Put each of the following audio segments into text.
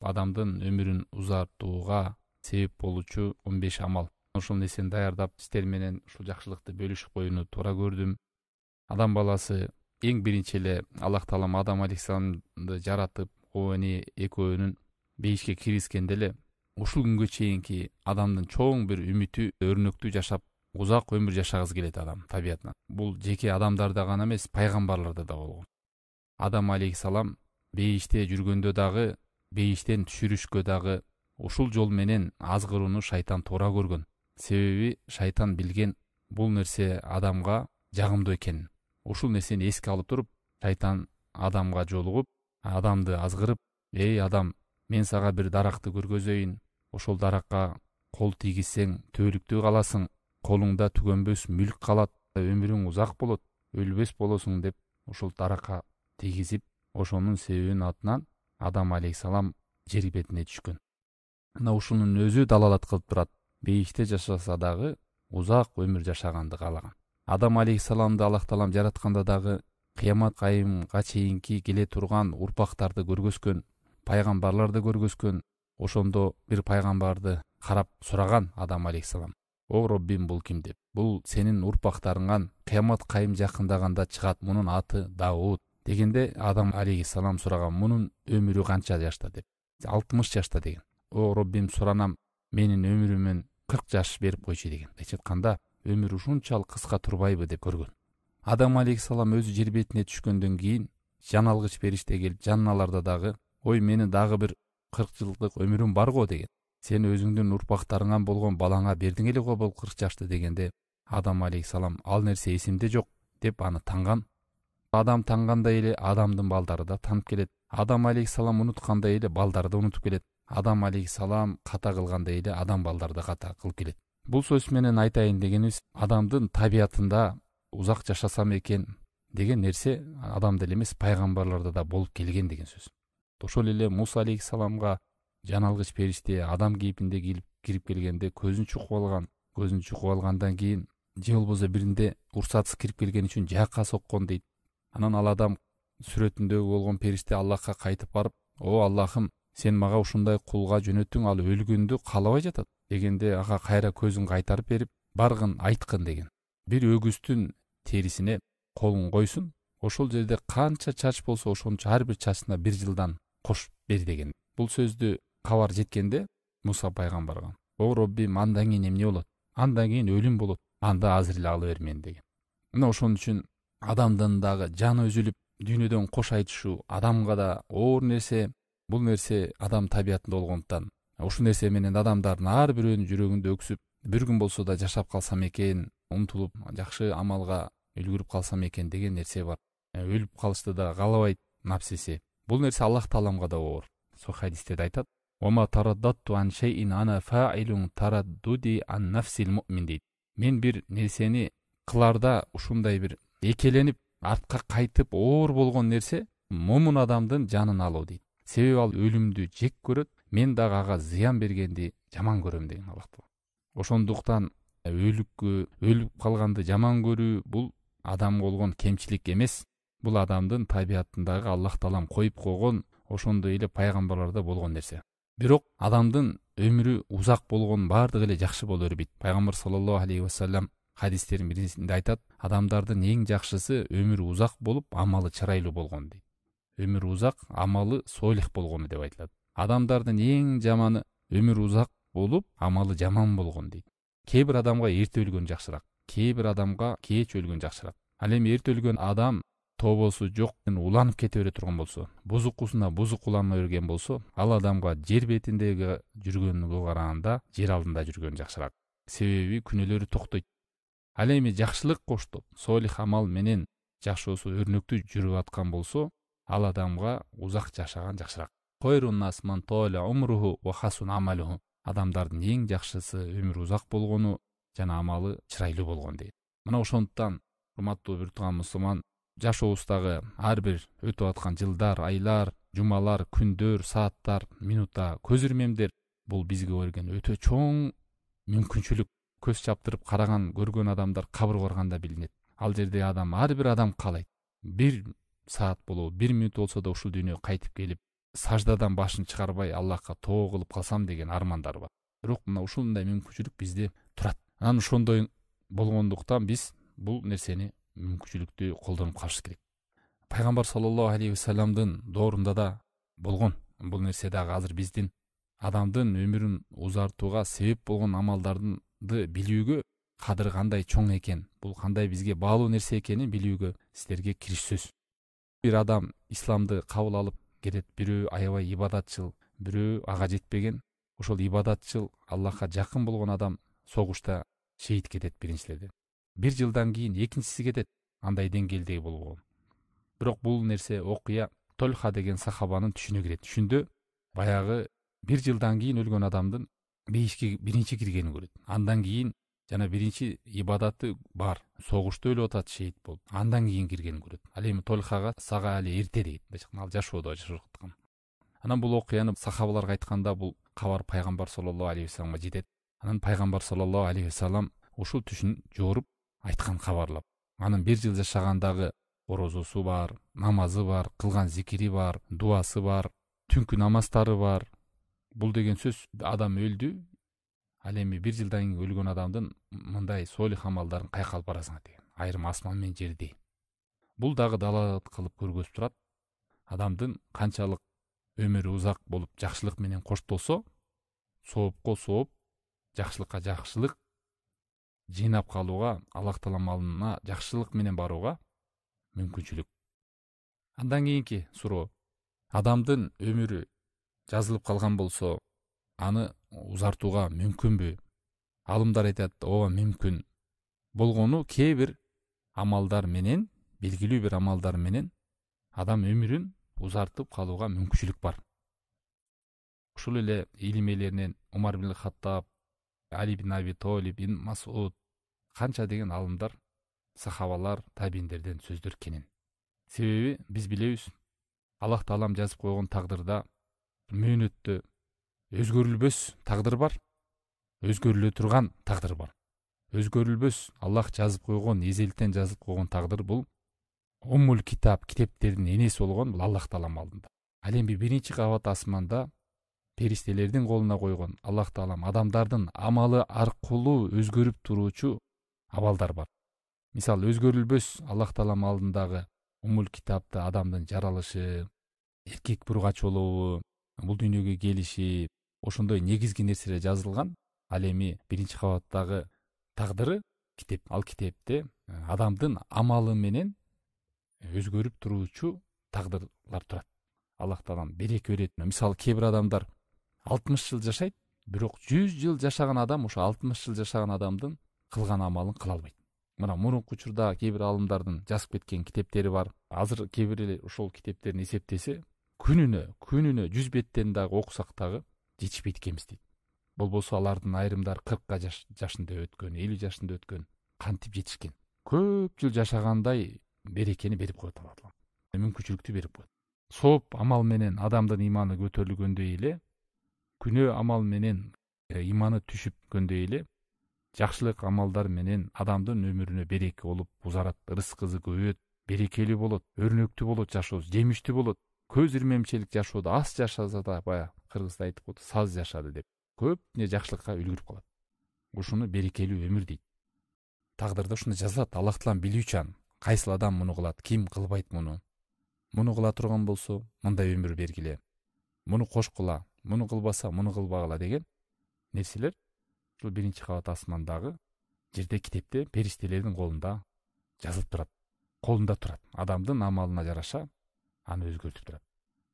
адамдын өмүрүн узартууга себеп болуучу 15 амал. Ошол нерсени даярдап сиздер менен ушул жакшылыкты бөлүшүп коюуну туура көрдүм. Адам баласы эң биринчи эле Аллах таалам Адам алейхисаламды жаратып, Ховани экөөнүн бейишке киргизгенде эле ушул күнгө чейинки адамдын чоң бир үмүтү өрнөктүү жашап, узак өмүр жашагысы келет адам табиятынан. Бул жеке адамдарда гана эмес, пайгамбарларда да болгон. Адам алейхисалам бейиште жүргөндө дагы, бейиштен түшүрүшкө дагы ушул жол менен азгырууну шайтан туура көргөн. Себеби шайтан билген бул нерсе адамга жагымдуу экенин. Ушул нерсени эске алып туруп, шайтан адамга жолугуп, адамды азгырып, эй адам, мен сага бир даракты көргөзөйүн, ошол даракка кол тийгизсең төөлүктүү каласың, колуңда түгөнбөс мүлк калат, өмүрүң узак болот, өлбөс болосуң деп ошол даракка тийгизип, ошонун себебинин атынан Адам алейхисалам жер бетине түшкөн. Мына ушунун өзү далалат кылып турат. Бейиште жашаса дагы узак өмүр жашаганды каалаган. Адам алейхисаламды Аллах таалам жаратканда дагы кыямат кайымга чейинки келе турган урпактарды көргөзгөн, пайгамбарларды көргөзгөн. Ошондо бир пайгамбарды карап сураган Адам алейхисалам: "О Роббим, бул ким?" деп. "Бул сенин урпактарыңан кыямат кайым жакындаганда чыгат, мунун аты Дауд" дегенде Адам алейхисалам сураган: "Мунун өмүрү канча жашта?" деп. 60 жашта деген. "О Роббим, суранам, менин өмүрүмөн 40 жаш берип койчу" деген. Эч айтканда өмүр ушунчалык кыска турбайбы деп көргөн. Адам алейхисалам өзү жер бетине түшкөндөн кийин жан алгыч периште келип, жанналарда дагы: "Ой, менин дагы бир 40 жылдык өмүрүм бар го" деген. "Сен өзүңдүн урпактарыңан болгон балаңа бердиң эле го бул 40 жашты" дегенде Адам алейхисалам: "Ал нерсе эсимде жок" деп аны танган. Адам тангандай эле адамдын балдары да танып келет. Адам алейхисалам унуткандай эле балдары да унутуп келет. Адам алейхисалам ката кылгандай эле адам балдары да ката кылып келет. Бул сөз менен айтайын дегенибиз, адамдын табиятында узак жашасам экен деген нерсе адамда эле эмес, пайгамбарларда да болуп келген деген сөз. Ошол эле Муса алейхисаламга жан алгыч периште адам кейпинде кирип келгенде көзүн чукуп алган. Көзүн чукуп алгандан кийин же болбосо биринде уруксатсыз кирип келген үчүн жаакка соккон дейт. Анан ал адам сүрөтүндөгү болгон периште Аллахка кайтып барып: "О Аллахым, сен мага ушундай кулга жөнөттүң, ал өлгөндү каалабай жатат" дегенде ага кайра көзүн кайтарып берип: "Баргын, айткын" деген. Бир өгүздүн терисине колун койсун, ошол жерде канча чач болсо ошончо ар бир чачына 1 жылдан кошуп бер деген. Бул сөздү кабар жеткенде Муса пайгамбарга: "О Роббим, андан кийин эмне болот? Андан кийин өлүм болот. Анда азыр эле ала бер мени" деген. Мына ошон үчүн адамдын дагы жаны үзүлүп, дүйнөдөн кош айтышуу адамга да оор нерсе. Бул нерсе адам табиятында болгондуктан, ушул нерсе менен адамдардын ар бирөөнүн жүрөгүндө өксүп, бир күн болсо да жашап калсам экен, умтулуп жакшы амалга үлгүрүп калсам экен деген нерсе бар. Өлүп калышты да каалабайт напсиси. Бул нерсе Аллах тааламга да оор. Сол хадисте айтат: "Ома тараддатту ан шейин ана фаилун тараддуди ан нафсил муъмин" дейт. Мен бир нерсени кыларда ушундай бир экеленип, артка кайтып оор болгон нерсе момун адамдын жанын алуу дейт. Себеби ал өлүмдү жек көрөт, мен дагы ага зыян бергенди жаман көрөм деген Аллах Таала. Ошондуктан өлүп калганды жаман көрүү бул адамга болгон кемчилик эмес. Бул адамдын табиятындагы Аллах Таалам коюп койгон, ошондой эле пайгамбарларда болгон нерсе. Бирок адамдын өмүрү узак болгон бардыгы эле жакшы боло бербейт. Пайгамбар саллаллаху алейхи вассалам хадистерин биринде айтат: "Адамдардын эң жакшысы өмүрү узак болуп, амалы чырайлуу болгон" дейт. Өмүрү узак, амалы солих болгону деп айтылат. Адамдардын эң жаманы өмүрү узак болуп, амалы жаман болгон дейт. Кээ бир адамга эрте өлгөн жакшыраак, кээ бир адамга кеч өлгөн жакшыраак. Ал эми эрте өлгөн адам тобосу жок, уланып кете бере турган болсо, бузукусуна бузук улана берген болсо, ал адамга жер бетиндеги жүргөнгө караганда жер алдында жүргөн жакшыраак. Себеби күнөөлөрү токтойт. Ал эми жакшылык коштоп, солих амал менен жашоосу өрнөктүү жүрүп аткан болсо, ал адамга узак жашаган жакшыраак. Койрун нас ман толя умруху ва хасун амалуху. Адамдардын эң жакшысы өмүрү узак болгону жана амалы чырайлуу болгон дейт. Мына ошондуктан урматтуу бир тууган мусулман, жашообуздагы ар бир өтүп аткан жылдар, айлар, жумалар, күндөр, сааттар, минута, көз ирмемдер бул бизге берген өтө чоң мүмкүнчүлүк. Көз чаптырып караган, көргөн адамдар кабырга барганда билинет. Ал жерде ар бир адам каалайт. 1 саат болобу, 1 мүнөт болсо да ушул дүйнөгө кайтып келип, саждадан башын чыгарбай Аллахка тоо кылып калсам деген армандар бар. Бирок мына ушундай мүмкүнчүлүк бизде турат. Анан ошондой болгондуктан биз бул нерсени, мүмкүнчүлүктү колдонуп калыш керек. Пайгамбар саллаллаху алейхи вассаламдын доорунда да болгон бул нерсе дагы. Азыр биздин адамдын өмүрүн узартууга себеп болгон амалдарды билүүгө кадыры кандай чоң экен, бул кандай бизге баалуу нерсе экенин билүүгө силерге киришсиз. Бир адам исламды кабыл алып кетет, бирөө аябай ибадатчыл, бирөө ага жетпеген. Ошол ибадатчыл, Аллахка жакын болгон адам согушта шейит кетет биринчилерден. 1 жылдан кийин экинчиси кетет, андай деңгээлдеги болгон. Бирок бул нерсе окуя Тольха деген сахабанын түшүнө кирет. Түшүндө баягы 1 жылдан кийин өлгөн адамдын бейишке биринчи киргенин көрөт. Андан кийин жана биринчи ибадаты бар, согушта өлүп атат, шейит болуп, андан кийин киргенин көрөт. Ал эми Тольхага сага али эрте дейт. Ал жашоодо жашаткан. Анан бул окуяны сахабаларга айтканда бул кабар пайгамбар саллаллаху алейхи вассаламга жетет. Анан пайгамбар саллаллаху алейхи вассалам ушул түшүн жооруп айткан кабарлап. Анын 1 жыл жашагандагы орозосу бар, намазы бар, кылган зикири бар, дуасы бар, түнкү намаздары бар. Бул деген сөз адам өлдү. Ал эми 1 жылдан кийин өлгөн адамдын мындай солих амалдарын кайка алып барасыңар деген. Айрым асман менен жерди. Бул дагы далалат кылып көргөзүп турат. Адамдын канчалык өмүрү узак болуп, жакшылык менен коштолсо, соопко сооп, жакшылыкка жакшылык жыйнап калууга, Аллах Тааланын алдына жакшылык менен барууга мүмкүнчүлүк. Андан кийинки суроо: адамдын өмүрү жазылып калган болсо, аны узартууга мүмкүнбү? Алымдар айтат, ооба мүмкүн. Болгону кээ бир амалдар менен, белгилүү бир амалдар менен адам өмүрүн узартып калууга мүмкүнчүлүк бар. Ушул эле илим ээлеринен Умар ибн Хаттаб, Али ибн Аби Толиб, ибн Масуд, канча деген алымдар, сахабалар, табииндерден сөздөр кенен. Себеби биз билебиз, Аллах Таалам жазып койгон тагдырда мөөнөттө өзгөрүлбөс тагдыр бар, өзгөрүлө турган тагдыр бар. Өзгөрүлбөс Аллах жазып койгон, эзелтен жазып койгон тагдыр бул Уммул китап, китептердин энеси болгон, бул Аллах Тааланын алдында. Ал эми биринчи кабат асманда перистелердин колуна койгон, Аллах Таалам адамдардын амалы аркылуу өзгөрүп туруучу абалдар бар. Мисалы, өзгөрүлбөс Аллах Тааланын алдындагы Уммул китапта адамдын жаралышы, эркек бургач болобу, бул дүйнөгө келиши, ошондой негизги нерселер жазылган. Ал эми биринчи кабаттагы тагдыры китеп. Ал китепте адамдын амалы менен өзгөрүп туруучу тагдырлар турат. Аллах Таалам береке берет. Мисалы, кээ бир адамдар 60 жыл жашайт, бирок 100 жыл жашаган адам ошо 60 жыл жашаган адамдын кылган амалын кыла албайт. Мына мурунку учурда кээ бир алымдардын жазып кеткен китептери бар. Азыр кээ бир ошол китептерин эсептесе, күнүнө 100 беттен дагы окусак дагы жетишпейт экенбиз дейт. Болбосо алардын айрымдары 40 жашында өткөн, 50 жашында өткөн, кантип жетишкен. Көп жыл жашагандай берекени берип коет Аллах Таала. Мүмкүнчүлүктү берип коет. Сооп амал менен адамдын иманы көтөрүлгөндөй эле, күнөө амал менен иманы түшүпкөндөй эле, жакшылык амалдар менен адамдын өмүрүнө береке болуп, узарат, рызкысы көбөйөт, берекелүү болот, өрнөктүү болот жашоосу, жемиштүү болот. Көз ирмемчилик жашоодо аз жашаса да, бая кыргызда айтып коет, саз жашады деп. Көп не жакшылыкка үлгүрүп калат. Ушуну берекелүү өмүр дейт. Тагдырда ушуну жазылат. Аллах Таалам билүүчан, кайсыл адам муну кылат, ким кылбайт муну. Муну кыла турган болсо, мындай өмүр бергиле. Муну кошкула, муну кылбаса, муну кылбагыла деген нерселер ушул биринчи кабат асмандагы жерде китепте перистелердин колунда жазылып турат. Колунда турат. Адамдын амалына жараша аны өзгөртүп турат.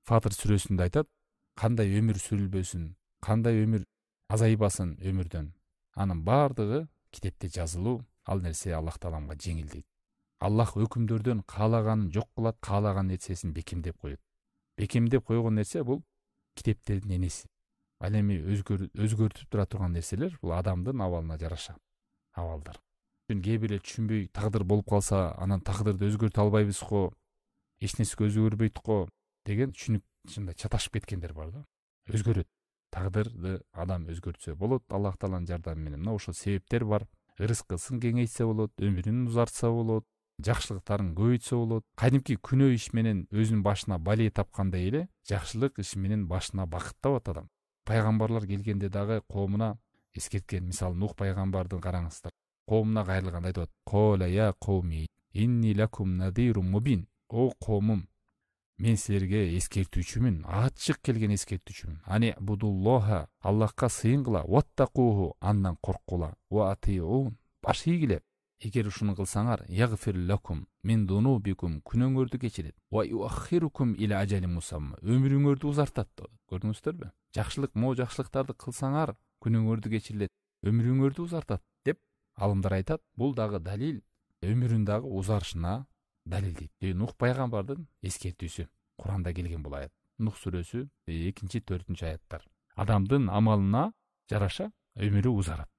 Фатыр сүрөсүндө айтат, кандай өмүр сүрүлбөсүн, кандай өмүр азайбасын өмүрдөн, анын бардыгы китепте жазылуу, ал нерсе Аллах Тааламга жеңил дейт. Аллах өкүмдөрдөн каалаганын жок кылат, каалаган нерсесин бекемдеп коет. Бекемдеп койгон нерсе бул китептердин энеси. Ал эми өзгөртүп тура турган нерселер бул адамдын абалына жараша абалдар. Кээ бир түшүнбөй тагдыр болуп калса, анан тагдырды өзгөртө албайбыз го, эч нерсе өзгөрбөйт го деген түшүнүк чында чаташып кеткендер бар да. Өзгөрөт. Тагдырды адам өзгөртсө болот, Аллах Тааланын жардамы менен. Мына ошол себептер бар. Рызкысын кеңейтсе болот, өмүрүн узартса болот, жакшылыктарын көбөйтсө болот. Кадимки күнөө иш менен өзүнүн башына бале тапкандай эле жакшылык иши менен башына бакыт табат адам. Пайгамбарлар келгенде дагы коомуна эскерткен. Мисалы Нух пайгамбарды караңыздар. Коомуна кайрылганда айтат: "Кола я коуми инни лакум надирун мубин." О коомум, мен силерге эскертүүчүмүн, ачык келген эскертүүчүмүн. Ани будуллоха, Аллахка сыйынгыла, ваттакуху, андан корккула, ва атиун, баш ийгиле. Эгер ушуну кылсаңар, ягфир лакум мин дунубикум, күнөөңөрдү кечирет. Ва юаххирукум иля ажалин мусамма, өмүрүңөрдү узартат. Көрдүңүздөрбү? Жакшылык, жакшылыктарды кылсаңар, күнөөңөрдү кечирилет, өмүрүңөрдү узартат деп алымдар айтат. Бул дагы далил, өмүрүн дагы узарышына далил дейт. Нух пайгамбардын эскертүүсү Куранда келген бул аят. Нух сүрөсү 2-4 аяттар. Адамдын амалына жараша өмүрү узарат.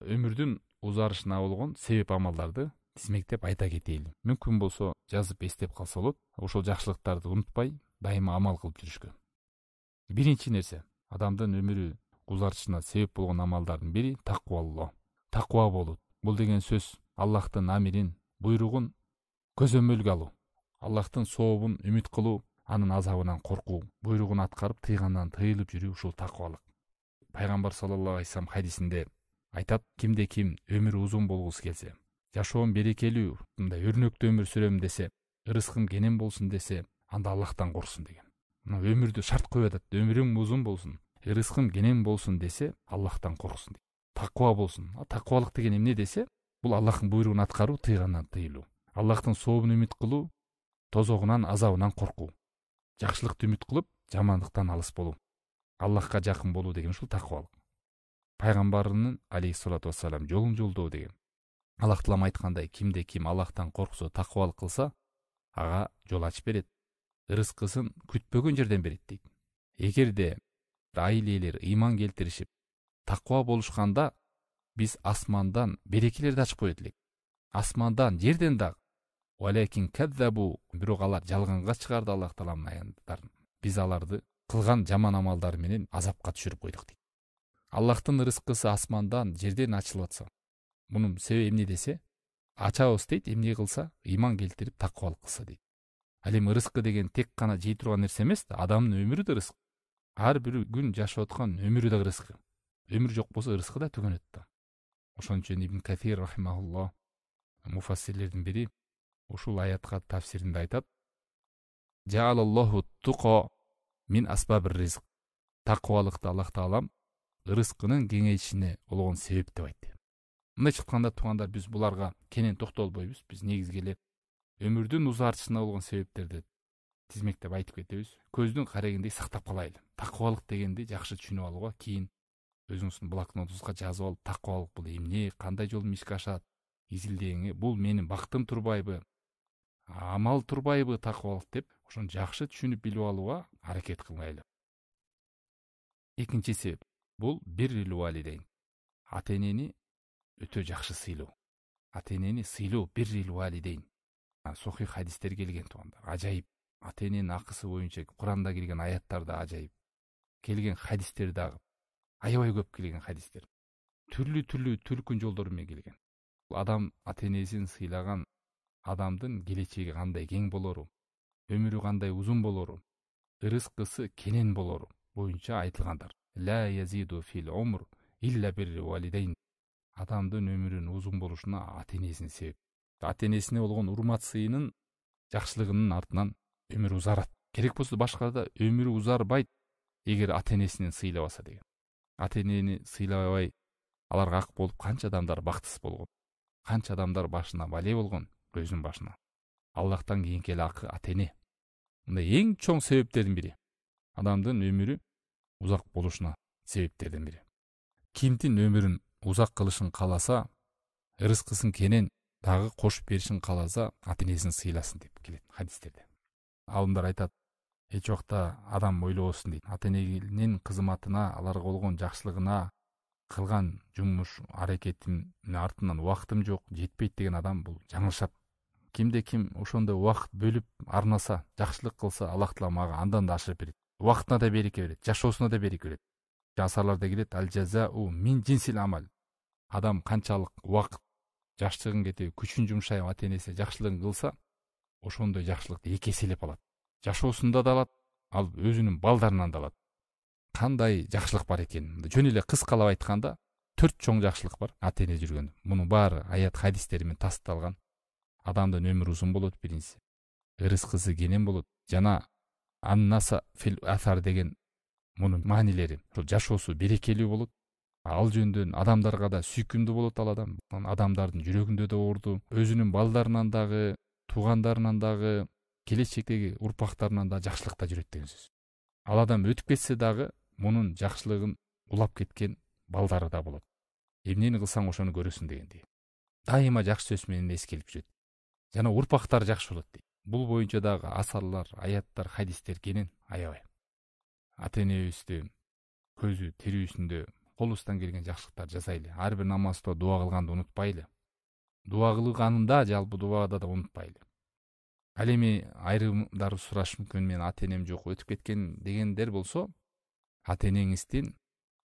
Өмүрдүн узарышына болгон себеп амалдарды тизмектеп айта кетейли. Мүмкүн болсо жазып эстеп калса болот. Ошол жакшылыктарды унутпай, дайыма амал кылып жүрүшкө. Биринчи нерсе, адамдын өмүрү узарышына себеп болгон амалдардын бири таквалло. Таква болот. Бул деген сөз Аллахтын амирин, буйругун көзөмөлгө алуу, Аллахтын сообун үмүт кылуу, анын азабынан коркуу, буйругун аткарып, тыйгандан тыйылып жүрүү, ушул таквалык. Пайгамбар саллаллаху алейхи вассалам хадисинде айтат: кимде ким өмүрү узун болгусу келсе, жашоом берекелүү, мындай өрнөктүү өмүр сүрөм десе, ырыскым кенен болсун десе, анда Аллахтан корксун деген. Мына өмүрдү шарт коюп атат. Өмүрүң узун болсун, ырыскым кенен болсун десе, Аллахтан корксун дейт. Таква болсун. Таквалык деген эмне десе, бул Аллахтын буйругун аткаруу, тыйгандан тыйылуу. Аллахтын сообун үмүт кылуу, тозогунан, азабынан коркуу. Жакшылыкты үмүт кылып, жамандыктан алыс болуу. Аллахка жакын болуу деген ушул таквалык. Пайгамбарынын алейхиссалату вассалам жолун жолдоо деген. Аллах таалам айткандай, кимде ким Аллахтан корксо, таквалык кылса, ага жол ачып берет. Ырыскысын күтпөгөн жерден берет дейт. Эгерде айлелер ыйман келтиришип, таква болушканда, биз асмандан берекелерди ачып коет элек. Асмандан, жерден дагы. Валекин кадзабу, бирок алар жалганга чыгарды Аллах тааламдын аяттарын. Биз аларды кылган жаман амалдары менен азапка түшүрүп койдук дейт. Аллахтын ырыскысы асмандан, жерден ачылып атса, мунун себеби эмне десе, ачабыз дейт, эмне кылса, ыйман келтирип, таквалык кылса дейт. Ал эми ырыскы деген тек гана жей турган нерсе эмес да, адамдын өмүрү да ырыскы. Ар бир күн жашап аткан өмүрү да ырыскы. Өмүр жок болсо ырыскы да төгөнөт да. Ошон үчүн Ибн Кафир рахимахуллах, муфассирлердин бири ушул аятка тафсиринде айтат: Жаалаллаху туqa мин асбабир ризq. Таквалыкты Аллах таалам ырыскынын кеңейишине болгон себеп деп айтты. Мындайча айтканда, туугандар, биз буларга кенен токтолбойбуз. Биз негизги эле өмүрдүн узартышына болгон себептерди тизмектеп айтып кетебиз. Көздүн карегиндей сактап калайлы. Таквалык дегенди жакшы түшүнүп алууга, кийин өзүңүздүн блокнотуңузга жазып алып, таквалык бул эмне, кандай жол менен ишке ашат, изилдеңи, бул менин бактым турбайбы, амал турбайбы таквалык деп, ошону жакшы түшүнүп билип алууга аракет кылайлы. Экинчи себеп бул биррил валидейн. Ата-энени өтө жакшы сыйлоо. Ата-энени сыйлоо, биррил валидейн. Сохих хадистер келген, туугандар. Ажайып. Ата-эненин акысы боюнча Куранда келген аяттар да ажайып. Келген хадистер дагы аябай көп келген хадистер. Түрлүү түркүн жолдору менен келген. Адам ата-энесин сыйлаган адамдын келечеги кандай кең болору, өмүрү кандай узун болору, ырыскысы кенен болору боюнча айтылгандар. Ла язиду фил умр илля бир валидейн. Адамдын өмүрүнүн узун болушуна ата-энесинин себеп. Ата-энесине болгон урмат сыйынын жакшылыгынын артынан өмүрү узарат. Керек болсо башкада өмүрү узарбайт, эгер ата-энесинен сыйлабаса деген. Ата-энени сыйлабай аларга ак болуп канча адамдар бактысыз болгон. Канча адамдар башына бале болгон, өзүнүн башына. Аллахтан кийинки эле акы ата-эне. Мындай эң чоң себептердин бири. Адамдын өмүрү узак болушуна себептердин бири. Кимдин өмүрүн узак кылышын кааласа, ырыскысын кенен дагы кошуп беришин кааласа, ата-энесин сыйласын деп келет хадистерде. Алымдар айтат, эч убакта адам ойлобосун дейт. Ата-эненин кызматына, аларга болгон жакшылыгына, кылган жумуш аракетимин артынан убактым жок, жетпейт деген адам бул жаңылышат. Кимде ким ошондой убакыт бөлүп арнаса, жакшылык кылса, Аллах таалам ага андан да ашырып берет. Убактына да береке берет, жашоосуна да береке берет. Асарларда келет: ал жазау мин жинсил амал. Адам канчалык убакыт жаштыгын кетип күчүн жумшайып ата энесине жакшылыгын кылса, ошондой жакшылыкты эки эселеп алат. Жашоосунда да алат, ал өзүнүн балдарынан да алат. Кандай жакшылык бар экен? Жөн эле кыскалап айтканда, 4 чоң жакшылык бар ата эне жүргөндө. Мунун баары аят хадистери менен тасталган. Адамдын өмүрү узун болот биринчиси. Ырыскысы кенен болот. Жана аннаса фил асар деген мунун маанилери. Ошол жашоосу берекелүү болот. Ал жөндөн адамдарга да сүйкүмдүү болот ал адам. Адамдардын жүрөгүндө да орду, өзүнүн балдарынан дагы, туугандарынан дагы, келечектеги урпактарынан да жакшылыкта жүрөт деген сөз. Ал адам өтүп кетсе дагы мунун жакшылыгын улап кеткен балдары да болот. Эмнени кылсаң ошону көрөсүң дегендей. Дайыма жакшы сөз менен эскелип жүрөт. Жана урпактар жакшы болот дейт. Бул боюнча дагы асарлар, аяттар, хадистер кенен аябай. Ата энебизди көзү тирүүсүндө колубуздан келген жакшылыктар жасайлы. Ар бир намазда дуа кылганды унутпайлы. Дуа кылганында жалпы дуада да унутпайлы. Ал эми айрымдары сурашы мүмкүн, мен ата энем жок, өтүп кеткен дегендер болсо, ата энеңиздин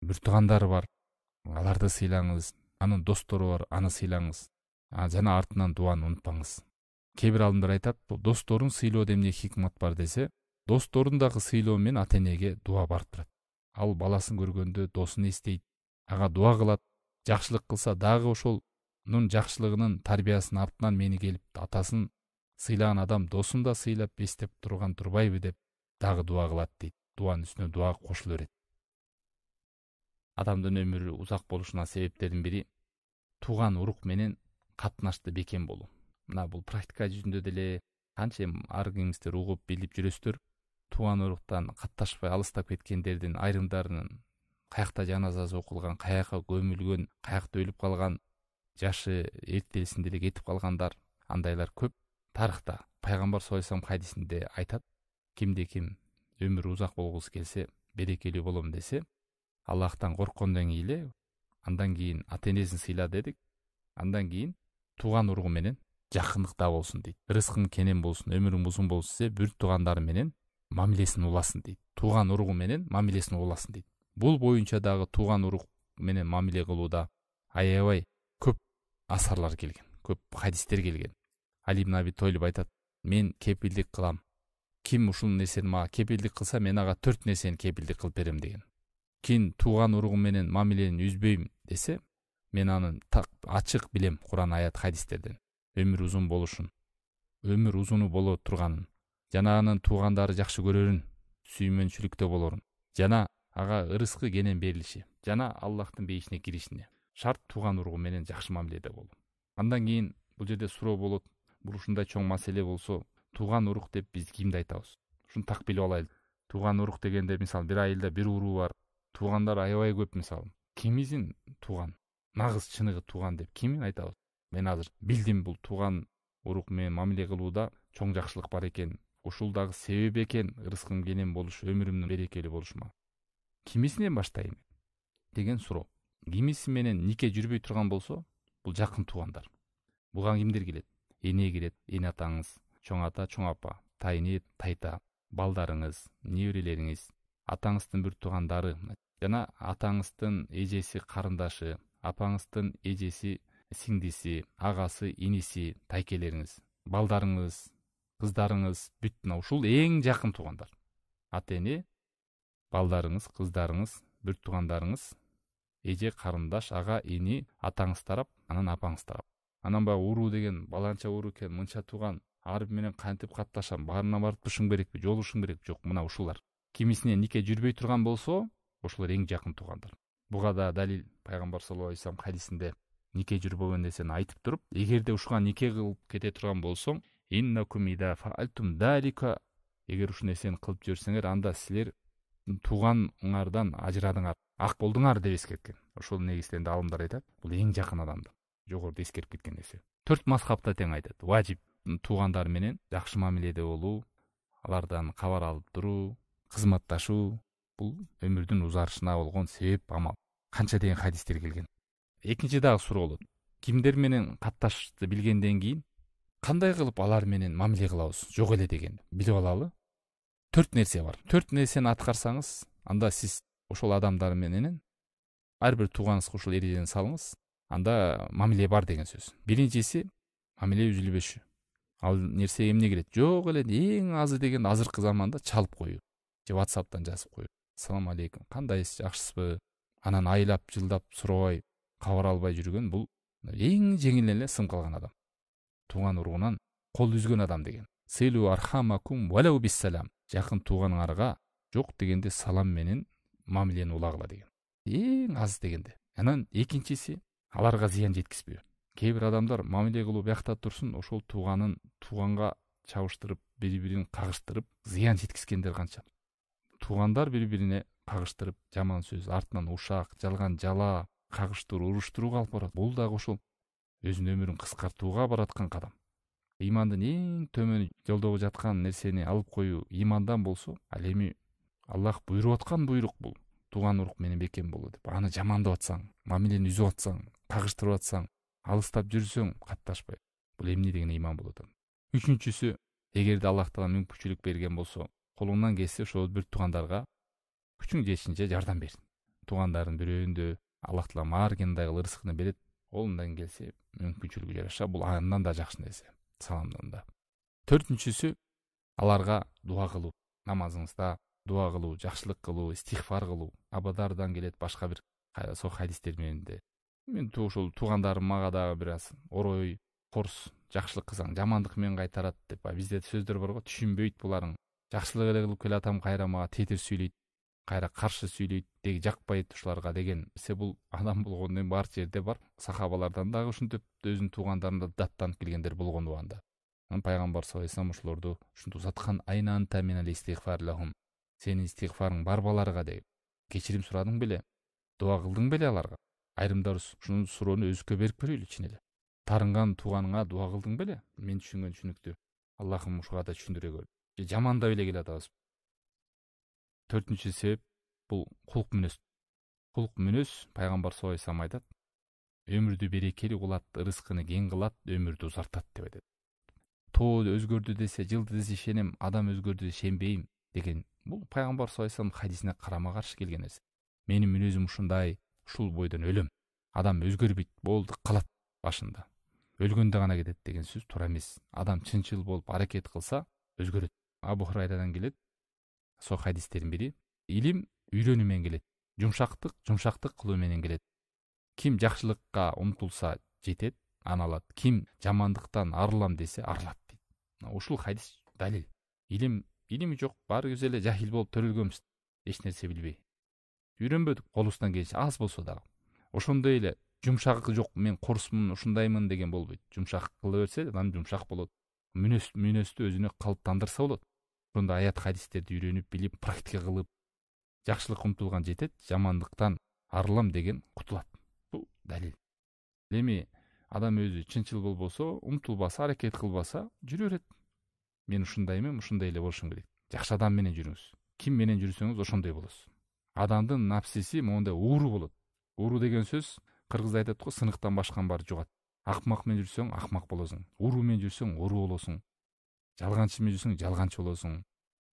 бир туугандары бар, аларды сыйлаңыз, анын достору бар, аны сыйлаңыз. Жана артынан дуаны унутпаңыз. Кээ бир алымдар айтат, досторун сыйлоодо эмне хикмат бар десе, досторун дагы сыйлоо менен ата энеге дуа барып турат. Ал баласын көргөндө досун эстейт, ага дуа кылат, жакшылык кылса дагы ошонун жакшылыгынын тарбиясынын артынан мени келип атасын сыйлаган адам досун да сыйлап эстеп турбайбы деп дагы дуа кылат дейт. Дуанын үстүнө дуа кошуло берет. Адамдын өмүрү узак болушунун себептеринин бири тууган урук менен катнашты бекем болуу. Мына бул практика жүзүндө деле канча ар кимиңиздер угуп билип жүрөсүздөр. Тууган уруктан катташпай алыстап кеткендердин айрымдарынын каякта жаназасы окулган, каяка көмүлгөн, каякта өлүп калган, жашы эртесинде эле кетип калгандар, андайлар көп. Тарыхта пайгамбар саллаллаху алейхи хадисинде айтат, кимде ким өмүрү узак болгусу келсе, берекелүү болом десе, Аллахтан корккондон кийин эле, андан кийин ата энесин сыйла дедик, андан кийин тууган уругу менен жакындыкта болсун дейт. Рызкың кенен болсун, өмүрүң узун болсун десе, бүт туугандары менен мамилесин уласын дейт. Тууган уругу менен мамилесин уласын дейт. Бул боюнча дагы тууган урук менен мамиле кылууда аябай көп асарлар келген, көп хадистер келген. Али ибн Аби Талиб айтат, мен кепилдик кылам. Ким ушул нерсени мага кепилдик кылса, мен ага 4 нерсени кепилдик кылып берем деген. Ким тууган уругу менен мамилени үзбөйм десе, мен анын ачык билем Куран аят хадистерден. Өмүр узун болушун, өмүр узуну боло турганын, жана анын туугандары жакшы көрөрүн, сүймөнчүлүктө болорун, жана ага ырыскы кенен берилиши, жана Аллахтын бейишине киришине шарт тууган уругу менен жакшы мамиледе болуу. Андан кийин бул жерде суроо болот, бул ушундай чоң маселе болсо, тууган урук деп биз кимди айтабыз? Ушуну так билип алайлы. Тууган урук дегенде, мисалы, бир айылда бир уруу бар, туугандар аябай көп, мисалы. Кимизин тууган, нагыз чыныгы тууган деп кимин айтабыз? Мен азыр билдим, бул тууган урук менен мамиле кылууда чоң жакшылык бар экен. Ушул дагы себеп экен, ырыскым кенен болуш, өмүрүмдүн берекелүү болушума. Кимисинен баштайм деген суроо. Кимиси менен нике жүрбөй турган болсо, бул жакын туугандар. Буга кимдер кирет? Эне кирет, эне атаңыз, чоң ата, чоң апа, тайне, тайта, балдарыңыз, неберелериңиз, атаңыздын бир туугандары, жана атаңыздын эжеси, карындашы, апаңыздын эжеси, сиңдиси, агасы, иниси, тайкелериңиз, балдарыңыз, кыздарыңыз, бүт ушул эң жакын туугандар. Ата эне, балдарыңыз, кыздарыңыз, бир туугандарыңыз, эже, карындаш, ага, ини, атаңыз тарап, анан апаңыз тарап. Анан баягы уруу деген баланча уруу экен, мынча тууган, ар бир менен кантип катташам, баарына барып турушуң керекпи, жолугушуң керек? Жок, мына ушулар. Кимисинен нике жүрбөй турган болсо, ошолор эң жакын туугандар. Буга да далил пайгамбар саллаллаху алейхи вассалам хадисинде нике жүрбөгөн нерсени айтып туруп, эгерде ушуга нике кылып кете турган болсоң, иннакум ида фаалтум далика, эгер ушул нерсени кылып жүрсөңөр, анда силер тууганыңардан ажырадыңар, ак болдуңар деп эскерткен. Ошол негизинде алымдар айтат, бул эң жакын адамды жогоруда эскерип кеткен нерсе. 4 мазхабта тең айтат. Важип туугандар менен жакшы мамиледе болуу, алардан кабар алып туруу, кызматташуу, бул өмүрдүн узарышына болгон себеп, амал. Канча деген хадистер келген. Экинчи дагы суроо болот. Кимдер менен катташты билгенден кийин кандай кылып алар менен мамиле кылабыз? Жок эле деген. Билип алалы. 4 нерсе бар. 4 нерсени аткарсаңыз, анда сиз ошол адамдар менен ар бир тууганыңызга ушул эрежени салыңыз. анда мамиле бар деген сөз. Биринчиси мамиле үзүлбөшү. Ал нерсе эмне келет? Жок эле эң азы деген азыркы заманда чалып коюу же WhatsApp'тан жазып коюу. Ассаламу алейкум, кандайсыз, жакшысызбы? Анан айлап жылдап сурабай, кабар албай жүргөн бул эң жеңил эле сым калган адам. Тууган уругунан кол үзгөн адам деген. Силу архамакум валау биссалам. Жакын тууганыңарга жок дегенде салам менен мамилени улагыла деген. Эң аз дегенде. Анан экинчиси аларга зыян жеткизбөө. Кээ бир адамдар мамиле кылуу биякта турсун, ошол тууганга чабыштырып, бири-бирин кагыштырып, зыян жеткизгендер канча. Туугандар бири-бирине кагыштырып, жаман сөз, артынан ушак, жалган жала, кагыштыруу, уруштурууга алып барат. Бул дагы ошол өзүнүн өмүрүн кыскартууга бараткан кадам. Имандын эң төмөн жолдогу жаткан нерсени алып коюу имандан болсо, ал эми Аллах буйруп аткан буйрук бул. Тууган урук менен бекем болуу деп. Аны жамандап атсаң, мамилени үзүп атсаң, кагыштырып атсаң, алыстап жүрсөң, катташпай. Бул эмне деген иман болот? Үчүнчүсү, эгерде Аллах Таала мүмкүнчүлүк берген болсо, колуңдан келсе ошол бир туугандарга күчүң жетишинче жардам бер. Туугандардын бирөөндө Аллах Таала мааргендай кылып ырыскыны берет. Колундан келсе, мүмкүнчүлүгү жараша, бул андан да жакшы нерсе. Саламдан да. Төртүнчүсү, аларга дуа кылуу. Намазыңызда дуа кылуу, жакшылык кылуу, истигфар кылуу. Абадардан келет башка бир сол хадистер менен де. Мен ошол туугандарым мага дагы бир аз орой, корс, жакшылык кылсаң жамандык менен кайтарат деп. Бизде сөздөр бар го, түшүнбөйт буларың. Жакшылык эле кылып келатам, кайра мага тетир сүйлөйт, кайра каршы сүйлөйт, деги жакпайт ушуларга деген. Бул адам болгондон бар жерде бар. Сахабалардан дагы ушинтип өзүнүн туугандарына даттанып келгендер болгон убагында. Пайгамбар саллаллаху алейхи вассалам ошолорду ушинтип узаткан айнанта минал истигфар лахум. Сенин истигфарың бар баларга деп. Кечирим сурадың беле? Дуа кылдың беле аларга? Айрымдар ушул суроону өзүккө берип көрөйлү чын эле. Тарынган тууганыңа дуа кылдың беле? Мен түшүнгөн түшүнүктү Аллахым ушуга да түшүндүрө көр. Жамандап эле келатабыз. Төртүнчү себеп бул кулк мүнөз. Кулк мүнөз пайгамбар саллаллаху алейхи вассалам айтат, өмүрдү берекелүү кылат, ырыскыны кең кылат, өмүрдү узартат деп айтат. Тоо өзгөрдү десе, жылды десе ишенем, адам өзгөрдү десе ишенбейм деген. Бул пайгамбар саллаллаху алейхи вассалам хадисине карама каршы келген нерсе. Менин мүнөзүм ушундай, ушул бойдон өлөм. Адам өзгөрбөйт, болду, калат башында. Өлгөндө гана кетет деген сөз туура эмес. Адам чынчыл болуп аракет кылса, өзгөрөт. Абу Хурайрадан келет. Сол хадистердин бири, илим үйрөнүү менен келет. Жумшактык кылуу менен келет. Ким жакшылыкка умтулса жетет, аны алат. Ким жамандыктан арылам десе, арылат дейт. Ушул хадис далил. Илими жок, баарыбыз эле жахил болуп төрөлгөнбүз. Эч нерсе билбей. Үйрөнбөдүк, колубуздан келиши аз болсо дагы. Ошондой эле жумшак жок, мен корусмун, ушундаймын деген болбойт. Жумшак кыла берсе, адам жумшак болот. Мүнөздү өзүнө калыптандырса болот. Ошондо аят хадистерди үйрөнүп, билип, практика кылып, жакшылыкка умтулган жетет, жамандыктан арылам деген кутулат. Бул далил. Эми адам өзү чынчыл болбосо, умтулбаса, аракет кылбаса, жүрө берет. Мен ушундаймын, ушундай эле болушум керек. Жакшы адам менен жүрүңүз. Ким менен жүрсөңүз ошондой болосуз. Адамдын напсиси мондай ууру болот. Ууру деген сөз кыргызда айтат го, сыныктан башкан бар жугат. Акмак менен жүрсөң, акмак болосуң. Уруу менен жүрсөң, уруу болосуң. Жалганчы менен жүрсөң, жалганчы болосуң.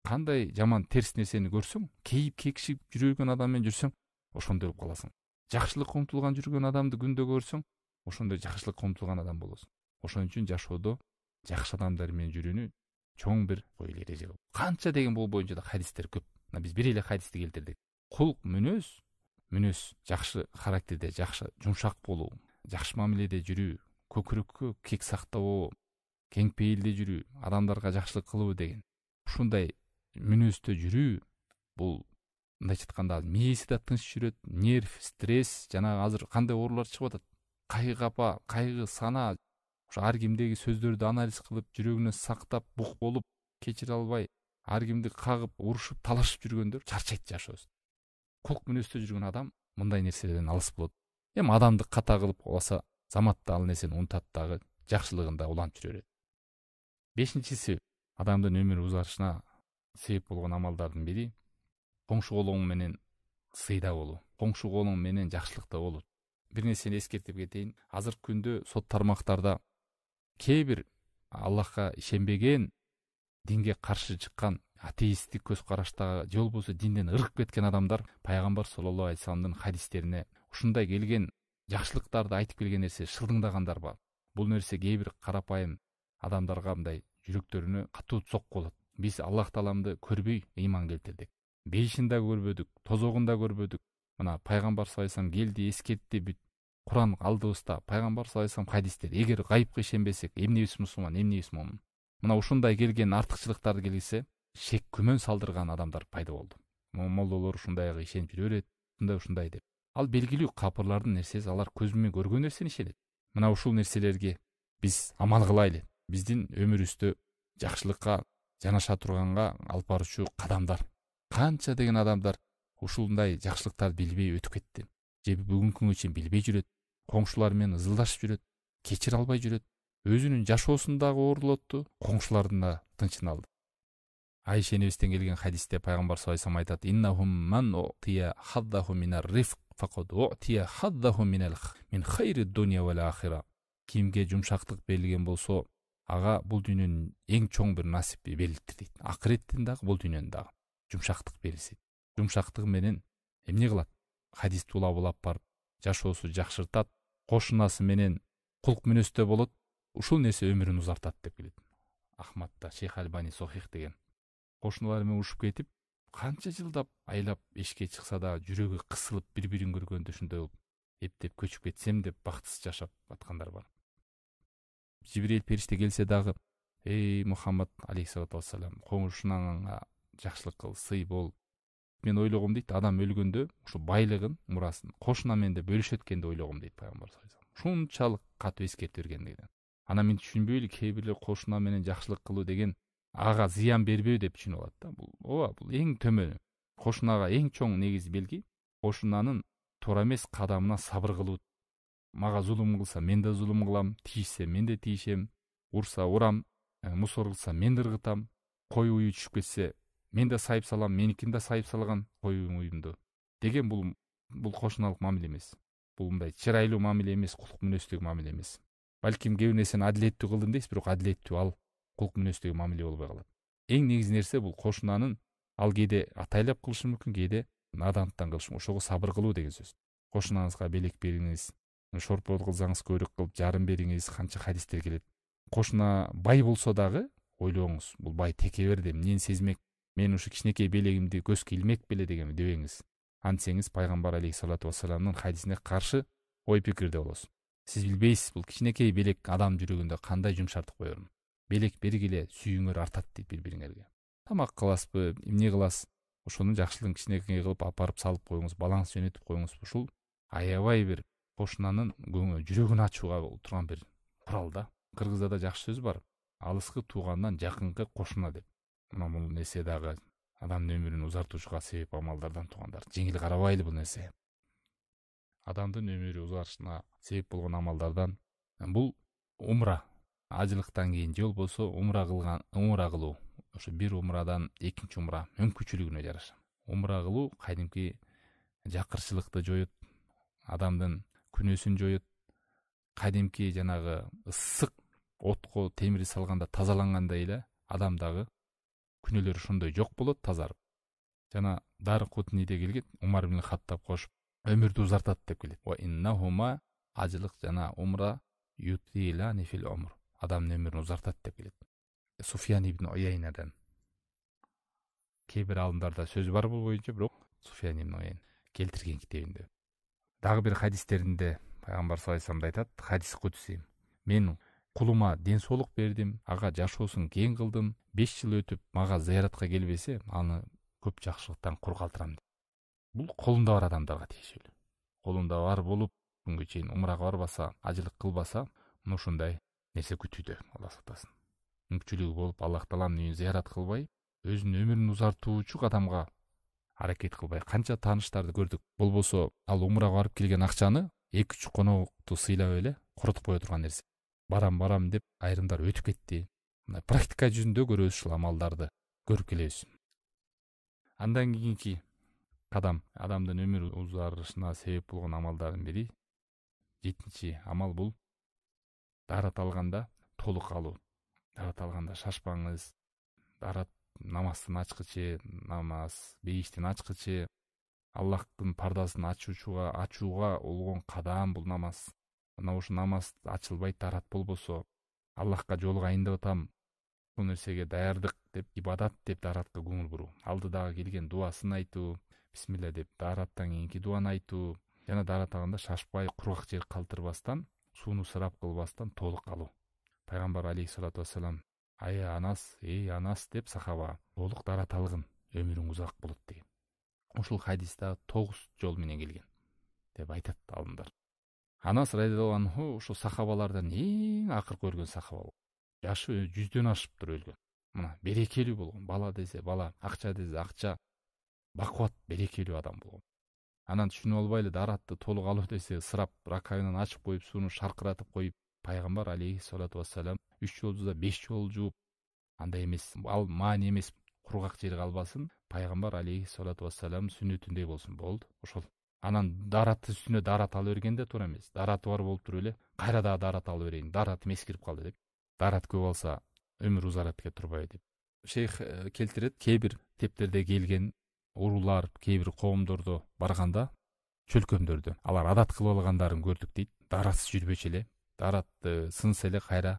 Кандай жаман терс нерсени көрсөң, кейип кекшип жүргөн адам менен жүрсөң, ошондой болуп каласың. Жакшылыкка умтулган жүргөн адамды күндө көрсөң, ошондой жакшылыкка умтулган адам болосуң. Ошон үчүн жашоодо жакшы адамдар менен жүрүүнү чоң бир койлуу эреже. Канча деген бул боюнча да хадистер көп. Биз бир эле хадисти келтирдик. Кулк мүнөз жакшы характерде, жакшы жумшак болуу, жакшы мамиледе жүрүү, көкүрөккө кек сактабоо, кең пейилде жүрүү, адамдарга жакшылык кылуу деген. Ушундай мүнөздө жүрүү бул мындайча айтканда мээси да тынч жүрөт, нерв, стресс, жана азыр кандай оорулар чыгып атат. Кайгы, сана, ошо ар кимдеги сөздөрдү анализ кылып, жүрөгүнө сактап, бук болуп, кечире албай, ар кимди кагып, урушуп, талашып жүргөндөр чарчайт жашоосу. Кулк мүнөздө жүргөн адам мындай нерселерден алыс болот. Эми адамды ката кылып алса, заматта ал нерсени унутат дагы, жакшылыгында уланып жүрө берет. Бешинчиси, адамдын өмүрү узарышына себеп болгон амалдардын бири коңшу колуң менен сыйда болуу, коңшу колуң менен жакшылыкта болуу. Бир нерсени эскертип кетейин. Азыркы күндө сот тармактарда кээ бир Аллахка ишенбеген, динге каршы чыккан, атеисттик көз караштагы же болбосо динден ыркып кеткен адамдар пайгамбар саллаллаху алейхи вассаламдын хадистерине ушундай келген жакшылыктарды айтып келген нерсе шылдыңдагандар бар. Бул нерсе кээ бир карапайым адамдарга мындай жүрөктөрүнө катуу сокку болот. Биз Аллах Тааламды көрбөй ыйман келтирдик. Бейишин да көрбөдүк, тозогун да көрбөдүк. Мына пайгамбар саллаллаху алейхи вассалам келди, эскертти, бүт Куран алдыбызда, пайгамбар саллаллаху алейхи вассалам хадистер. Эгер гайыпка ишенбесек, эмнебиз мусулман, эмнебиз момун? Мына ушундай келген артыкчылыктарды келсе, шек күмөн салдырган адамдар пайда болду. Молдолор ушундайга ишенип жүрө берет, ушундай деп. Ал белгилүү капырлардын нерсеси, алар көз менен көргөн нерсени ишенет. Мына ушул нерселерге биз амал кылайлы. Биздин өмүрүбүздө жакшылыкка жанаша турганга алып баруучу кадамдар. Канча деген адамдар ушундай жакшылыктарды билбей өтүп кетти. Же бүгүнкү күнгө чейин билбей жүрөт, коңшулар менен ызылдашып жүрөт, кечире албай жүрөт, өзүнүн жашоосун дагы оорулотту, коңшулардын да тынчын алды. Айша энебизден келген хадисте пайгамбар саллаллаху алейхи вассалам айтат: "Иннахум ман утия хаддаху минар рифq факад утия хаддаху мин хайри дуния вал ахира." Кимге жумшактык берилген болсо, ага бул дүйнөнүн эң чоң бир насипи берилиптир дейт. Акыреттин дагы, бул дүйнөнүн дагы жумшактык берилсин. Жумшактыгы менен эмне кылат? Хадисти улап барып, жашоосу жакшыртат, кошунасы менен кулк мүнөздө болот. Ушул нерсе өмүрүн узартат деп келет. Ахматта Шейх Альбани Сохих деген. Кошуналары менен ушуп кетип, канча жылдап айлап эшикке чыкса да жүрөгү кысылып, бири-бирин көргөндө ушундай болуп, эптеп көчүп кетсем деп бактысыз жашап аткандар бар. Жибирил периште келсе дагы: "Эй Мухаммад алейхиссалату вассалам, коңшуңа жакшылык кыл, сый бол. Мен ойлогом" дейт, адам өлгөндө ушу байлыгын, мурасын кошуна менен да бөлүшөт экен деп ойлогом дейт пайгамбар саллаллаху алейхи вассалам. Ушунчалык катуу эскертип бергендигинен. Анан мен түшүнбөй эле, кээ бирлер кошуна менен жакшылык кылуу деген ага зыян бербөө деп түшүнүп алат да. Бул эң төмөнү. Кошунага эң чоң негизи белги кошунанын туура эмес кадамына сабыр кылуу. Мага зулум кылса, мен да зулум кылам, тийишсе мен да тийишем, урса урам, мусор кылса мен да ыргытам, кой уyu түшүп кетсе мен да сайып салам, меникин да сайып салган уюмду деген бул кошуналык мамиле эмес. Бул мындай чырайлуу мамиле эмес, кулк мүнөздөгү мамиле эмес. Балким кээ бир нерсени адилеттүү кылдым дейсиз, бирок адилеттүү ал кулк мүнөздөгү мамиле болбой калат. Эң негизги нерсе бул кошунанын, ал кээде атайлап кылышы мүмкүн, кээде наданттан кылышы мүмкүн. Ошого сабыр кылуу деген сөз. Кошунаңызга белек бериңиз, шорпот кылсаңыз көбүрөөк кылып жарым бериңиз, канча хадистер келет. Кошуна бай болсо дагы ойлоңуз, бул бай текеберде эмнени сезмек, мен ушу кичинекей белегимди көзгө илмек беле деген дебеңиз. Антсеңиз пайгамбар алейхиссалату вассаламдын хадисине каршы ой пикирде болосуз. Сиз билбейсиз, бул кичинекей белек адам жүрөгүндө кандай жумшартып коерун. Белек бергиле сүйүүңөр артат дейт бири-бириңерге. Тамак кыласызбы, эмне кыласыз? Ошонун жакшылыгын кичинекей кылып апарып салып коюңуз, балаңыз жөнөтүп коюңуз. Ушул аябай бир кошунанын жүрөгүн ачууга турган бир курал да. Кыргызда да жакшы сөз бар: алыскы туугандан жакынкы кошуна деп. Мына бул нерсе дагы адамдын өмүрүн узартуучуга себеп амалдардан туугандар. Жеңил карабайлы бул нерсе. Адамдын өмүрү узарышына себеп болгон амалдардан бул умра. Ажылыктан кийин же болбосо умра кылуу. Ошо бир умрадан экинчи умра мүмкүнчүлүгүнө жараша. Умра кылуу кадимки жакырчылыкты жоет, адамдын күнөөсүн жоет. Кадимки жанагы ысык отко темир салганда тазалангандай эле адамдагы күнөөлөр ошондой жок болот, тазарып. Жана Дарыкутниде келген Умар ибн Хаттаб кошуп өмүрдү узартат деп келет. Ва иннахума, ажылык жана умра ютилани фил умр. Адамдын өмүрүн узартат деп келет. Суфьян ибн Уяйнадан. Кээ бир алымдарда сөз бар бул боюнча, бирок Суфьян ибн Уяйн келтирген китебинде. Дагы бир хадистеринде пайгамбар саллаллаху алейхи вассалам айтат, хадис кудси: "Мен кулума ден соолук бердим, ага жашоосун кең кылдым. 5 жыл өтүп мага зыяратка келбесе, аны көп жакшылыктан кур калтырам" дейт. Бул колунда бар адамдарга тиешелүү. Колунда бар болуп, күнгө чейин умрага барбаса, ажылык кылбаса, мына ушундай нерсе күтүүдө. Алла сактасын. Мүмкүнчүлүгү болуп, Аллах Тааланын үйүн зыярат кылбай, өзүнүн өмүрүн узартуучу кадамга аракет кылбай, канча тааныштарды көрдүк. Болбосо, ал умрага барып келген акчаны 2-3 конокту сыйлап эле коротуп кое турган нерсе. Барам деп айрымдар өтүп кетти. Мына практика жүзүндө көрөбүз ушул амалдарды, көрүп келебиз. Андан кийинки кадам, адамдын өмүрү узарышына себеп болгон амалдардын бири, 7-чи амал бул дарат алганда толук алуу. Дарат алганда шашпаңыз. Дарат намаздын ачкычы, намаз бейиштин ачкычы. Аллахтын пардасын ачууга болгон кадам бул намаз. Мына ушу намаз ачылбайт, дарат болбосо Аллахка жолугайын деп атам, бул нерсеге даярдык деп, ибадат деп даратка көңүл буруу, алдыдагы келген дуасын айтуу, бисмилля деп дараттан кийинки дуаны айтуу, жана дарат алганда шашпай, кургак жер калтырбастан, сууну ысырап кылбастан толук алуу. Пайгамбар алейхиссалату вассалам эй Анас деп сахаба толук дарат алгын, өмүрүң узак болот деген. Ушул хадисте 9 жол менен келген деп айтат алымдар. Анас радиаллаху анху ушу сахабалардан эң акыркы өлгөн сахаба. Жашы 100дөн ашыптыр өлгөн. Мына берекелүү болгон, бала десе бала, акча десе акча, бакубат берекелүү адам болгон. Анан түшүнүп албайлы даратты толук алуу десе ысырап ракайынан ачып коюп, сууну шаркыратып коюп, пайгамбар алейхиссалату вассалам 3 жолдуза 5 жол жууп, андай эмес, ал маани эмес, кургак жери калбасын, пайгамбар алейхиссалату вассалам сүннөтүндөй болсун, болду. Ошол. Анан даратты үстүнө дарат ала бергенде туура эмес. Дараты бар болуп туруп эле, кайра дагы дарат алып берейин, даратым эскирип калды деп. Дарат көп алса өмүр узарат экен турбайбы деп. Шейх келтирет, кээ бир тептерде келген уруулар, кээ бир коомдордо барганда, чөлкөмдөрдө алар адат кылып алгандарын көрдүк дейт. Даратсыз жүрбөчү эле, даратты сынса эле кайра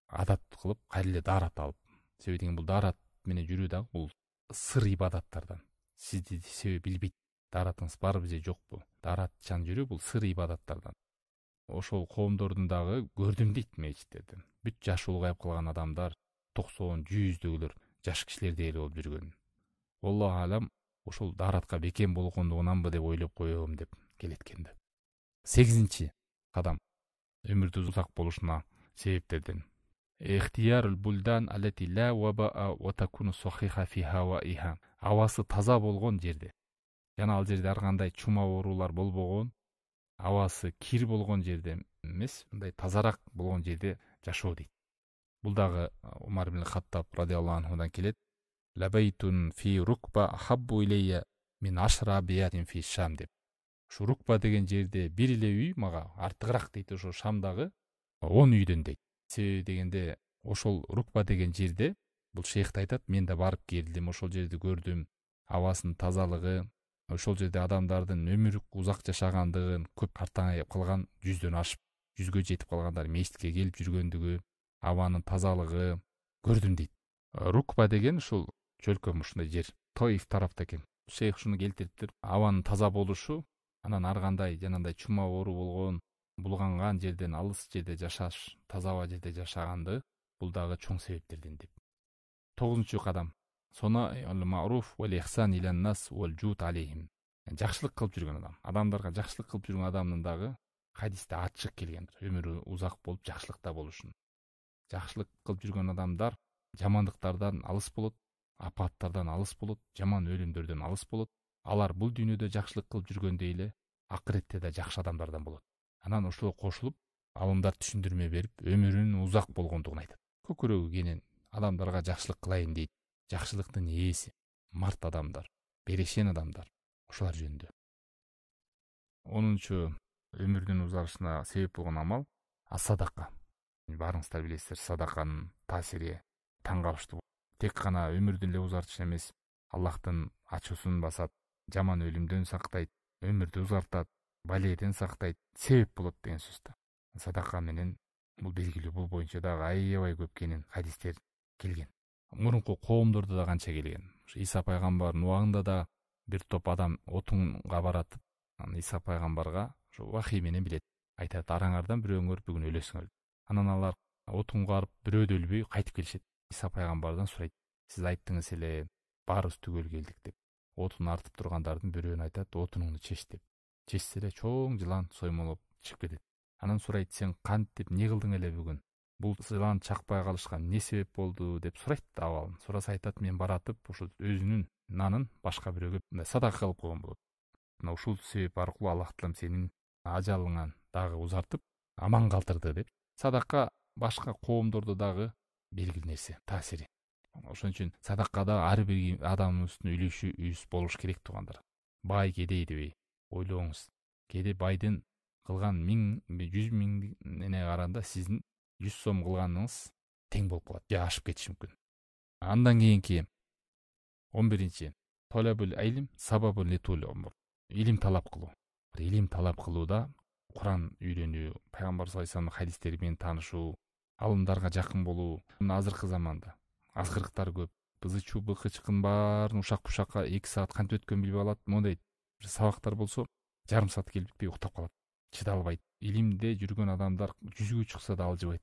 адат кылып, кайра эле дарат алып. Себеби деген бул дарат менен жүрүү дагы бул сыр ибадаттардан. Сизди себеби билбейт. Даратыңыз барбы же жокпу? Даратчан жүрүү бул сыр ибадаттардан. Ошол коомдордун дагы көрдүм дейт мечиттерден. Бүт жашы улгайып калган адамдар, 90-100дөгүлөр жаш кишилердей эле болуп жүргөн. Аллаху алам, ошол даратка бекем болгондугунанбы деп ойлоп коём деп келеткенди. 8-чи кадам өмүрдүн узак болушуна себептерден. Ихтиярул бульдан алати ла вабаа ва такуну сахиха фи хаваиха. Абасы таза болгон жерде, жана ал жерде ар кандай чума оорулар болбогон, абасы кир болгон жерде эмес, мындай тазарак болгон жерде жашоо дейт. Бул дагы Умар ибн Хаттаб радиаллаху анхудан келет. Лабайтун фи рукба хаббу илейя мин ашра биятин фи Шам деп. Ушу рукба деген жерде бир эле үй мага артыгыраак дейт, ошо Шамдагы 10 үйдөн дейт. Себеби дегенде ошол рукба деген жерде, бул шейх айтат, мен да барып келдим, ошол жерди көрдүм, абасынын тазалыгы, ошол жерде адамдардын өмүрү узак жашагандыгын, көп картаңайып калган, 100дөн ашып, 100гө жетип калгандар мечитке келип жүргөндүгү, абанын тазалыгы көрдүм дейт. Рукба деген ушул чөлкөм ушундай жер, Тоиф тарапта экен. Шейх ушуну келтириптир. Абанын таза болушу, анан ар кандай жанагындай чума оору болгон, булганган жерден алыс жерде жашаш, таза аба жерде жашаганды, бул дагы чоң себептерден деп. 9-чу кадам. Сона ал-ма'руф вал ихсан илан нас вал жут алейхим. Жакшылык кылып жүргөн адам. Адамдарга жакшылык кылып жүргөн адамдын дагы хадисте ачык келген. Өмүрү узак болуп, жакшылыкта болушун. Жакшылык кылып жүргөн адамдар жамандыктардан алыс болот, апаттардан алыс болот, жаман өлүмдөрдөн алыс болот. Алар бул дүйнөдө жакшылык кылып жүргөндөй эле акыретте да жакшы адамдардан болот. Анан ошого кошулуп, алымдар түшүндүрмө берип, өмүрүнүн узак болгондугун айтат. Көкүрөгү кенен адамдарга жакшылык кылайын дейт. Жакшылыктын ээси, март адамдар, берешен адамдар, ошолар жөнүндө. 10-чу өмүрдүн узарышына себеп болгон амал садака. Баарыңыздар билесиздер, садаканын таасири таң калыштуу. Тек гана өмүрдүн эле узартышы эмес, Аллахтын ачуусун басат, жаман өлүмдөн сактайт, өмүрдү узартат, баледен сактайт, себеп болот деген сөз да. Садака менен бул белгилүү, бул боюнча дагы аябай көп кенен хадистер келген. Мурунку коомдордо да канча келген. Иса пайгамбардын убагында да бир топ адам отунга баратып, Иса пайгамбарга ушу вахий менен билет. Айтат, араңардан бирөөңөр бүгүн өлөсүңөр. Анан алар отунга барып бирөө да өлбөй кайтып келишет. Иса пайгамбардан сурайт, сиз айттыңыз эле, баарыбыз түгөл келдик деп. Отун артып тургандардын бирөөнө айтат, отунуңду чеч деп. Чечсе эле чоң жылан соймолоп чыгып кетет. Анан сурайт, сен кантип эмне кылдың эле бүгүн? Бул жылан чакпай калышка эмне себеп болду деп сурайт абалын. Сураса айтат, мен баратып, ушул өзүнүн нанын башка бирөөгө садака кылып койгон болот. Мына ушул себеп аркылуу Аллах Таалам сенин ажалыңан дагы узартып, аман калтырды деп. Садака башка коомдордо дагы белгилүү нерсе, таасири. Ошон үчүн садакада ар бир адамыбыздын үлүшү болуш керек туугандар. Бай кедей дебей ойлооңуз. Кээде байдын кылган 100.000 эне караганда сиздин 100 сом кылганыңыз тең болуп калат, же ашып кетиши мүмкүн. Андан кийинки 11-чи Талабул илм сабабун литул умр. илим талап кылуу. Илим талап кылууда Куран үйрөнүү, пайгамбар саллаллаху алейхи вассаламдын хадистери менен таанышуу, алымдарга жакын болуу. Мына азыркы заманда азгырыктар көп. Бызычуу быкычкын баарын ушак бушакка 2 саат кантип өткөнүн билбей калат. Мондай бир сабактар болсо жарым саат келип бүтпөй уктап калат. Чыда албайт. Илимде жүргөн адамдар жүзгө чыкса да алжыбайт.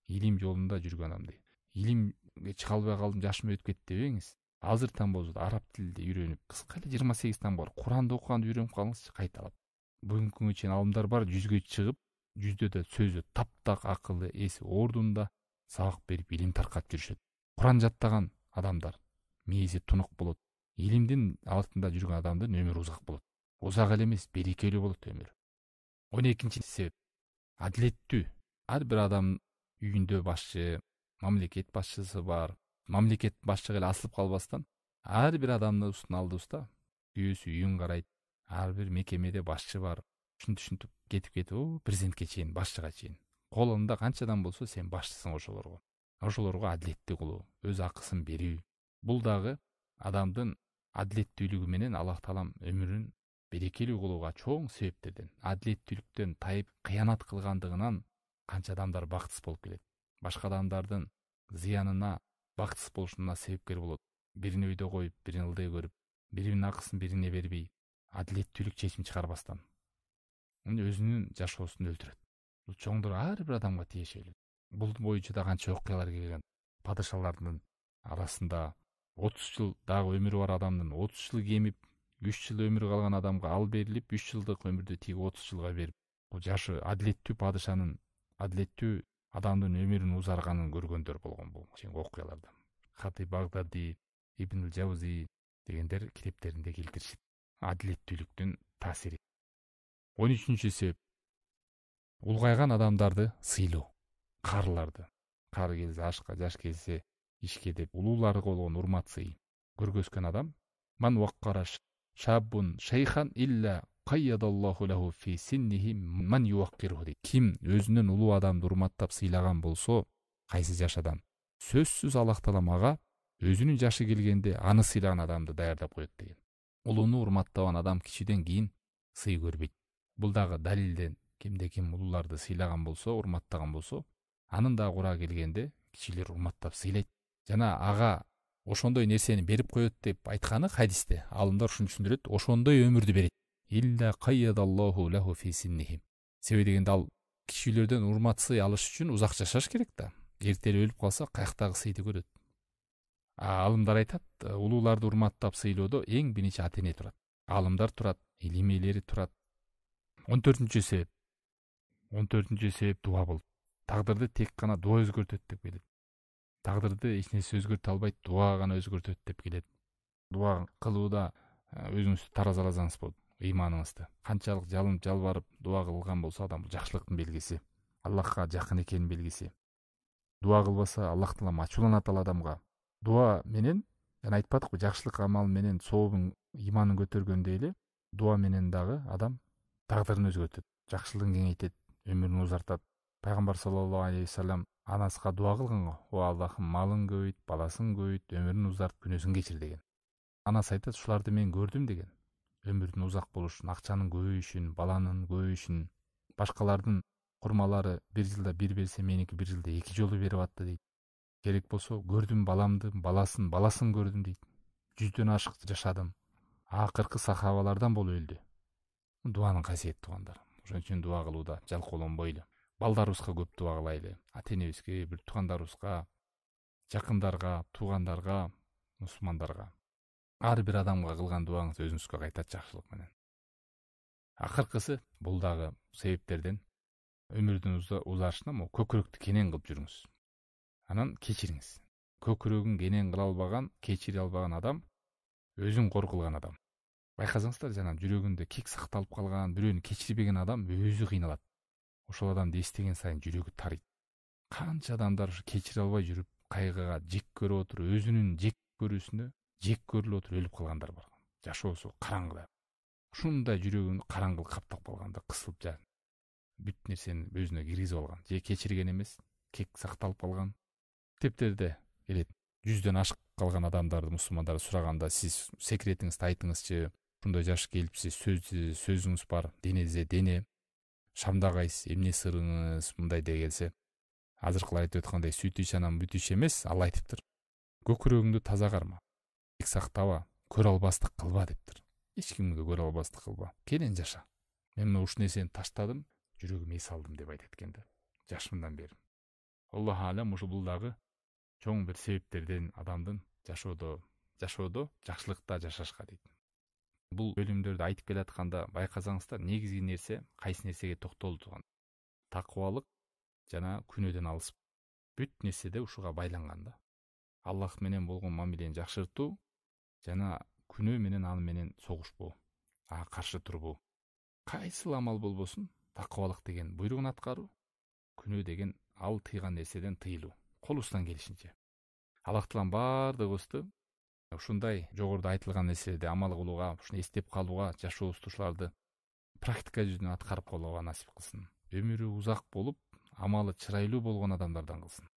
Илим жолунда жүргөн адам дейт. Илимге чыга албай калдым, жашым өтүп кетти дебеңиз. Азыртан болсо да араб тилинде үйрөнүп, кыска эле 28 таң бар. Куранды окуганды үйрөнүп калыңызчы кайталап. Бүгүнкү күнгө чейин алымдар бар, жүзгө чыгып, жүздө да сөзү таптак, акылы, эси ордунда сабак берип илим таркатып жүрүшөт. Куран жаттаган адамдар мээзи тунук болот. Илимдин артында жүргөн адамдын өмүрү узак болот. Узак эле эмес, берекелүү болот өмүрү. 12-чи себеп адилеттүү. Ар бир адам үйүндө башчы, мамлекет башчысы бар. Мамлекет башчыга эле асылып калбастан, ар бир адамдын алдыбызда күйөөсү үйүн карайт. Ар бир мекемеде башчы бар. Ушинтип кетип, президентке чейин, башчыга чейин. Колунда канчадан болсо сен башчысың ошолорго. Ошолорго адилеттүү кылуу, өз акысын берүү. Бул дагы адамдын адилеттүүлүгү менен Аллах таалам өмүрүн берекелүү кылууга чоң себептерден. Адилеттүүлүктөн тайып кыянат кылгандыгынан канча адамдар бактысыз болуп келет. Башка адамдардын зыянына, бактысыз болушуна себепкер болот. Бирини өйдө коюп, бирини ылдый көрүп, биринин акысын бирине бербей, адилеттүүлүк чечим чыгарбастан өзүнүн жашоосун өлтүрөт. Бул чоңдур ар бир адамга тиешелүү. Бул боюнча да канча окуялар келген. Падышалардын арасында 30 жыл дагы өмүрү бар адамдын 30 жыл кемип, 3 жыл өмүрү калган адамга ал берилип, 3 жылдык өмүрдү тиги 30 жылга берип, бул жашы адилеттүү падышанын, адилеттүү адамдын өмүрүнүн узарганын көргөндөр болгон бул окуяларда. Хатиб Багдади, Ибн Жаузи дегендер китептеринде келтиришет. Адилеттүүлүктүн таасири. 13-чү себеп улгайган адамдарды сыйлоо. Карыларды. Кары келсе ашка, жаш келсе ишке деп улууларга болгон урмат сый көргөзгөн адам ман ваккара шаббун шейхан илля кайядаллаху лаху фи синнихи ман юваккирху дейт. Ким өзүнүн улуу адамды урматтап сыйлаган болсо, кайсы жаш адам, сөзсүз Аллах таалам ага өзүнүн жашы келгенде аны сыйлаган адамды даярдап коет деген. Улууну урматтаган адам кичиден кийин сый көрбөйт. Бул дагы далилден кимде ким улууларды сыйлаган болсо, урматтаган болсо, анын да кура келгенде кичилер урматтап сыйлайт. Жана ага ошондой нерсени берип коет деп айтканы хадисте. Алымдар ушуну түшүндүрөт, ошондой өмүрдү берет. Илля кайядаллаху лаху фи синнихи. Себеби дегенде ал кишилерден урмат сый алыш үчүн узак жашаш керек да. Эртелеп өлүп калса каяктагы сыйды көрөт. Алымдар айтат, улууларды урматтап сыйлоодо эң биринчи ата эне турат. Алымдар турат, илим ээлери турат. 14-чү себеп. 14-чү себеп дуа болот. Тагдырды тек гана дуа өзгөртөт деп келет. Тагдырды эч нерсе өзгөртө албайт, дуа гана өзгөртөт деп келет. Дуа кылууда өзүңүздү таразаласаңыз болот, ыйманыңызды. Канчалык жалынып жалбарып дуа кылган болсо адам жакшылыктын белгиси, Аллахка жакын экенин белгиси. Дуа кылбаса Аллах таалам ачууланат ал адамга. Дуа менен, жана айтпадыкпы, жакшылык амал менен сообун, ыйманын көтөргөндөй эле, дуа менен дагы адам тагдырын өзгөртөт, жакшылыгын кеңейтет, өмүрүн узартат. Пайгамбар саллаллаху алейхи вассалам анасына дуа кылганга, "О Аллахым, малын көбөйт, баласын көбөйт, өмүрүн узарт, күнөөсүн кечир" деген. Анасы айтат, "Шуларды мен көрдүм" деген. Өмүрдүн узак болушун, акчанын көбөйүшүн, баланын көбөйүшүн, башкалардын курмалары бир жылда бир берсе, меники бир жылда 2 жолу берип атты дейт. Керек болсо көрдүм баламды, баласын көрдүм дейт. 100дөн ашык жашадым. Акыркы сахабалардан болуп өлдү. Дуанын касиети туугандар. Ошон үчүн дуа кылууда жалкоолонбойлу. Балдарыбызга көп дуа кылайлы. Ата энебизге, бир туугандарыбызга, жакындарга, туугандарга, мусулмандарга. Ар бир адамга кылган дуаңыз өзүңүзгө кайтат жакшылык менен. Акыркысы бул дагы себептерден өмүрдүн узарышына могу көкүрөктү кенен кылып жүрүңүз. Анан кечириңиз. Көкүрөгүн кенен кыла албаган, кечире албаган адам өзүн кор кылган адам. Байкасаңыздар, жана жүрөгүндө кек сакталып калган, бирөөнү кечирбеген адам өзү кыйналат. Ошол адамды эстеген сайын жүрөгү тарыйт. Канча адамдар ушу кечире албай жүрүп, кайгыга жек көрүп отуруп, өзүнүн жек көрүүсүнө жек көрүлүп отуруп өлүп калгандар бар. Жашоосу караңгыда. Ушундай жүрөгүн караңгылык каптап калганда, кысылып жан бүт нерсени өзүнө киргизип алган, же кечирген эмес, кек сакталып калган. Китептерде келет, 100дөн ашык калган адамдарды, мусулмандарды сураганда, сиз секретиңизди айтыңызчы, ушундай жаш келипсиз, сөзүңүз бар, денеңизде дене, шамдагайсыз, эмне сырыңыз мындай деге келсе. Азыркылар айтып аткандай сүт ич анан бүт ич эмес, ал айтыптыр. Көкүрөгүңдү таза карма, сактаба, көрө албастык кылба дептир. Эч кимге көрө албастык кылба. Кенен жаша. Мен ушул нерсени таштадым, жүрөгүм эс алдым деп айтат экен да. Жашымдан бери. Аллах алам, ушу бул дагы чоң бир себептерден адамдын жашоодо жакшылыкта жашашка дейт. Бул бөлүмдөрдү айтып келатканда байкасаңыздар, негизги нерсе кайсы нерсеге токтолуп турган. Такыбалык жана күнөөдөн алыс. Бүт нерседе ушуга байланган да. Аллах менен болгон мамилени жакшыртуу жана күнөө менен аны менен согушпоо, ага каршы турбоо. Кайсыл амал болбосун, такыбалык деген буйругун аткаруу, күнөө деген ал тыйган нерседен тыйылуу, колубуздан келишинче. Аллах таалам баардыгыбызды ушундай жогоруда айтылган нерселерди амал кылууга, ушуну эстеп калууга, жашообузду ушуларды практика жүзүнө аткарып калууга насип кылсын. Өмүрү узак болуп, амалы чырайлуу болгон адамдардан кылсын.